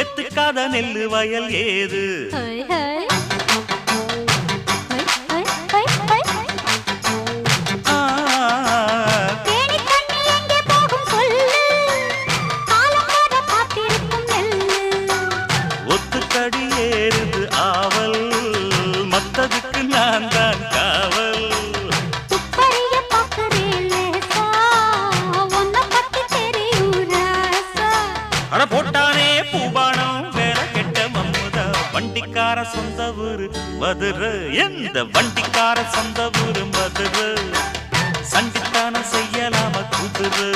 எத்துக்காத நெல்லு வயல் ஏது ஒத்துக்கடி ஏறுது ஆவல் மத்ததுக்கு நான் தான் காவல் அட போட்டானே பூபானம் வேற கெட்ட மம்முதா வண்டிக்கார சொந்த ஊரு மதுரை எந்த வண்டிக்கார சொந்த ஊரு மதுரை சண்டித்தான செய்யலாம குதிரை